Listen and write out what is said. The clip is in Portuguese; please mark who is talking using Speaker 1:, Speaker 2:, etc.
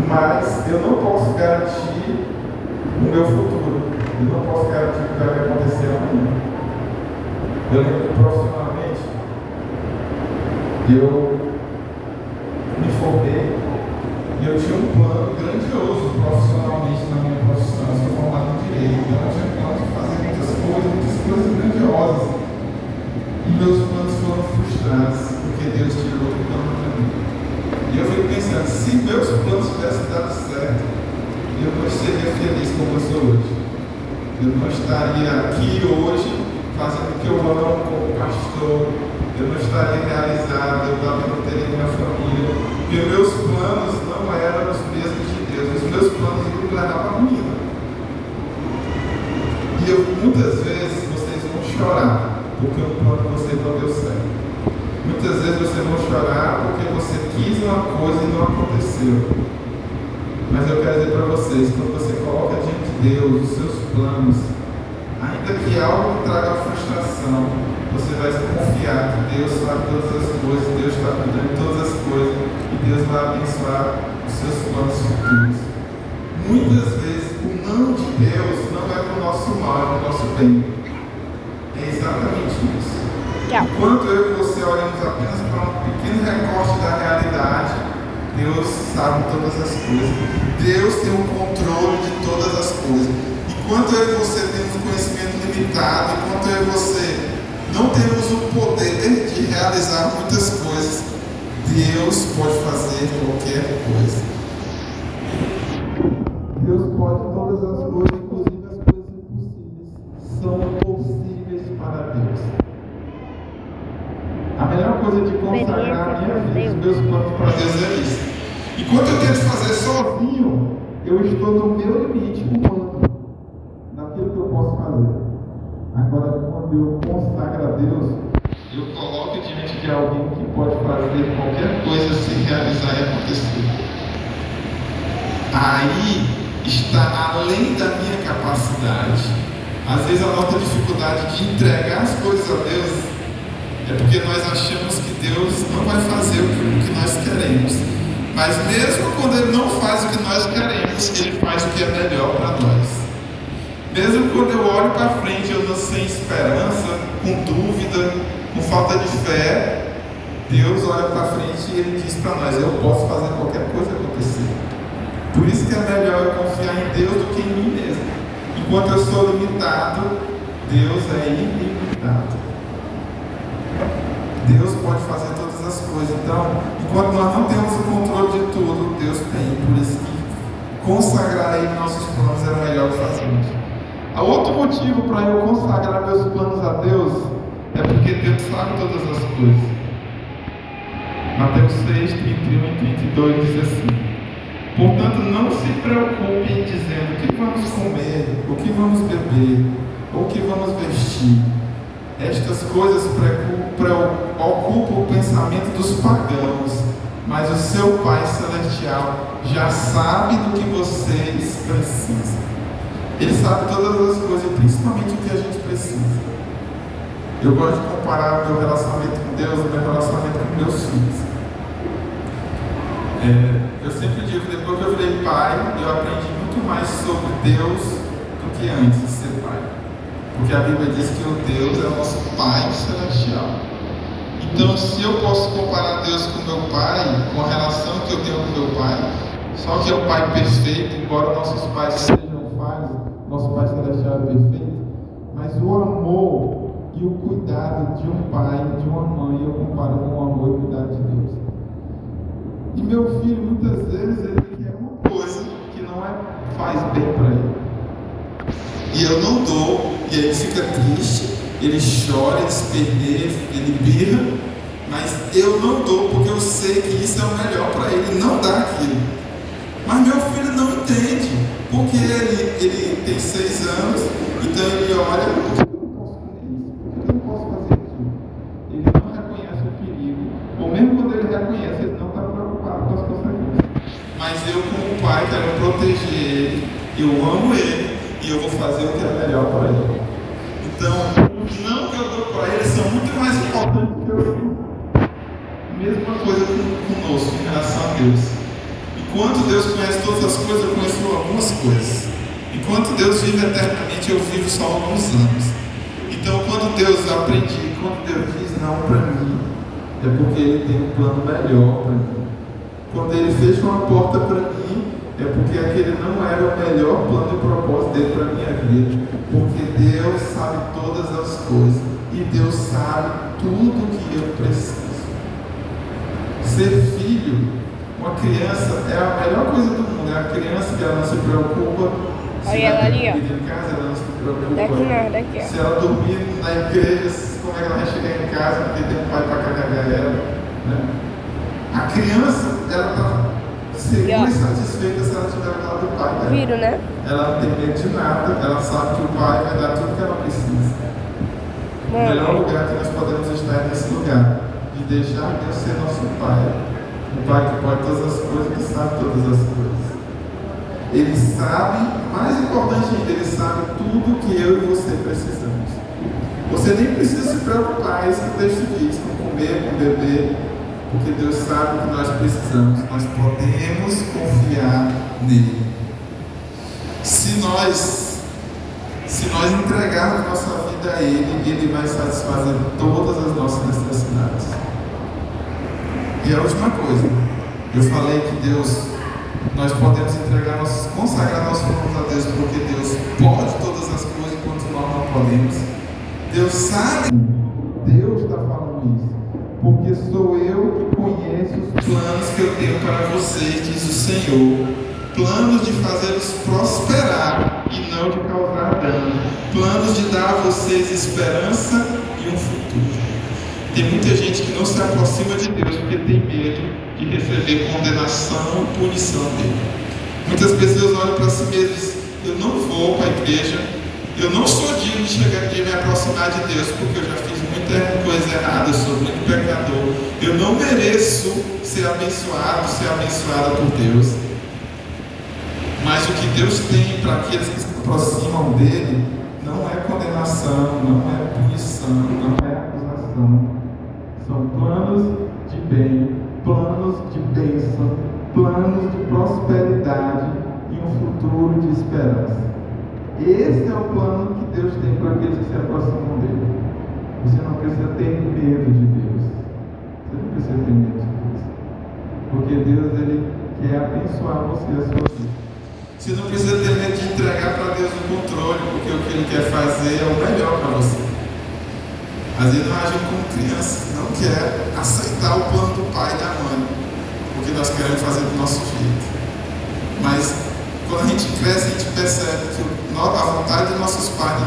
Speaker 1: mas eu não posso garantir o meu futuro. Eu não posso garantir o que vai acontecer amanhã. Eu lembro que profissionalmente, eu me formei e eu tinha um plano grandioso profissionalmente na minha profissão. Eu sou formado em Direito, então eu tinha plano de fazer muitas coisas grandiosas. E meus planos foram frustrados, porque Deus tirou outro plano para mim. E eu fico pensando, se meus planos tivessem dado certo, eu não seria feliz como eu sou hoje. Eu não estaria aqui hoje fazendo o que eu amo como pastor. Eu não estaria realizado, eu não teria minha família. Porque meus planos não eram os mesmos de Deus. Os meus planos iam me levar para a ruína. E muitas vezes vocês vão chorar porque o plano de vocês não deu certo. Muitas vezes vocês vão chorar porque você quis uma coisa e não aconteceu. Mas eu quero dizer para vocês, quando você coloca diante de Deus os seus planos, ainda que algo traga frustração, você vai confiar que Deus sabe todas as coisas, Deus está cuidando de todas as coisas e Deus vai abençoar os seus planos futuros. Muitas vezes o não de Deus não é para o nosso mal, é para o nosso bem. É exatamente isso. Enquanto eu e você olhamos apenas para um pequeno recorte da realidade, Deus sabe todas as coisas. Deus tem o controle de todas as coisas. Enquanto eu e você temos um conhecimento limitado, enquanto eu e você não temos o poder de realizar muitas coisas, Deus pode fazer qualquer coisa. Deus pode todas as coisas, inclusive as coisas impossíveis são possíveis para Deus. A melhor coisa de consagrar a minha vida, os meus planos para Deus é isso. Enquanto eu tento fazer sozinho, eu estou no meu limite humano, naquilo que eu posso fazer. Agora, quando eu consagro a Deus, eu coloco diante de alguém que pode fazer qualquer coisa se realizar e acontecer. Aí está além da minha capacidade. Às vezes a nossa dificuldade de entregar as coisas a Deus é porque nós achamos que Deus não vai fazer o que nós queremos. Mas mesmo quando Ele não faz o que nós queremos, Ele faz o que é melhor para nós. Mesmo quando eu olho para frente, eu não sem esperança, com dúvida, com falta de fé, Deus olha para frente e Ele diz para nós: eu posso fazer qualquer coisa acontecer. Por isso que é melhor eu confiar em Deus do que em mim mesmo. Enquanto eu sou limitado, Deus é ilimitado. Deus pode fazer todas as coisas. Então, enquanto nós não temos o controle de tudo, Deus tem. Por isso que consagrar aí nossos planos é o melhor que fazemos. O outro motivo para eu consagrar meus planos a Deus é porque Deus sabe todas as coisas. Mateus 6, 31 e 32 diz assim: portanto, não se preocupem dizendo o que vamos comer, o que vamos beber, ou o que vamos vestir. Estas coisas ocupam o pensamento dos pagãos, mas o seu Pai Celestial já sabe do que vocês precisam. Ele sabe todas as coisas, principalmente o que a gente precisa. Eu gosto de comparar o meu relacionamento com Deus ao meu relacionamento com meus filhos. Eu sempre digo que depois que eu virei pai, eu aprendi muito mais sobre Deus do que antes de ser pai. Porque a Bíblia diz que o Deus é o nosso Pai Celestial. Então, se eu posso comparar Deus com meu pai, com a relação que eu tenho com meu pai, só que é o Pai perfeito, embora nossos pais sejam falhos, nosso Pai Celestial é perfeito, mas o amor e o cuidado de um pai e de uma mãe, eu comparo com o amor e o cuidado de Deus. E meu filho, muitas vezes, ele quer uma coisa que não faz bem para ele. E eu não dou, e aí ele fica triste, ele chora, ele esperneia, ele birra, mas eu não dou porque eu sei que isso é o melhor para ele, não dar aquilo. Mas meu filho não entende, porque ele tem 6 anos, então ele olha: por que eu não posso comer isso? Por que eu não posso fazer aquilo? Ele não reconhece o perigo, ou mesmo quando ele reconhece, ele não está preocupado com as consequências. Mas eu, como pai, quero proteger ele, eu amo ele, e eu vou fazer o que é melhor para ele. Então, os não que eu dou para ele são muito mais importantes do que eu digo. Mesma coisa conosco em relação a Deus. Enquanto Deus conhece todas as coisas, eu conheço algumas coisas. Enquanto Deus vive eternamente, eu vivo só alguns anos. Então, quando Deus aprendi, quando Deus diz não para mim, é porque Ele tem um plano melhor para mim. Quando Ele fecha uma porta para mim, é porque aquele não era o melhor plano e propósito dele para a minha vida. Porque Deus sabe todas as coisas. E Deus sabe tudo que eu preciso. Ser filho, uma criança, é a melhor coisa do mundo. É a criança que ela não se preocupa.
Speaker 2: Olha ela ali, ó.
Speaker 1: Em casa, ela não se preocupa.
Speaker 2: Daqui não, daqui, ó.
Speaker 1: Se ela dormir na igreja, como é que ela vai chegar em casa? Porque tem um pai para carregar ela. Né? A criança, ela está segura e satisfeita se ela estiver ao lado do pai dela.
Speaker 2: Viro, né?
Speaker 1: Ela não tem medo de nada, ela sabe que o pai vai dar tudo que ela precisa. O melhor lugar que nós podemos estar é nesse lugar, de deixar Deus ser nosso pai. O pai que pode todas as coisas, que sabe todas as coisas. Ele sabe, mais importante ainda, ele sabe tudo que eu e você precisamos. Você nem precisa se preocupar, é isso que o texto diz, com comer, com beber, porque Deus sabe o que nós precisamos. Nós podemos confiar nele. Se nós entregarmos nossa vida a Ele, Ele vai satisfazer todas as nossas necessidades. E a última coisa, eu falei que nós podemos consagrar nossos planos a Deus, porque Deus pode todas as coisas enquanto nós não podemos. Deus sabe, Deus está falando isso, porque sou eu que conheço os planos que eu tenho para vocês, diz o Senhor. Planos de fazê-los prosperar e não de causar dano. Planos de dar a vocês esperança e um futuro. Tem muita gente que não se aproxima de Deus porque tem medo de receber condenação e punição dele. Muitas pessoas olham para si mesmas e dizem: eu não vou para a igreja, eu não sou digno de me aproximar de Deus porque eu já fiz muita coisa errada, eu sou muito pecador, eu não mereço ser abençoado, ser abençoada por Deus. Mas o que Deus tem para aqueles que se aproximam dele não é condenação, não é punição, não é acusação. São planos de bem, planos de bênção, planos de prosperidade e um futuro de esperança. Esse é o plano que Deus tem para aqueles que se aproximam dele. Você não precisa ter medo de Deus. Você não precisa ter medo de Deus. Porque Deus, Ele quer abençoar você e a sua vida. Você não precisa ter medo de entregar para Deus o controle, porque o que Ele quer fazer é o melhor para você. Às vezes nós agimos como criança, não quer aceitar o plano do pai e da mãe, porque nós queremos fazer do nosso jeito. Mas quando a gente cresce, a gente percebe que a vontade dos nossos pais,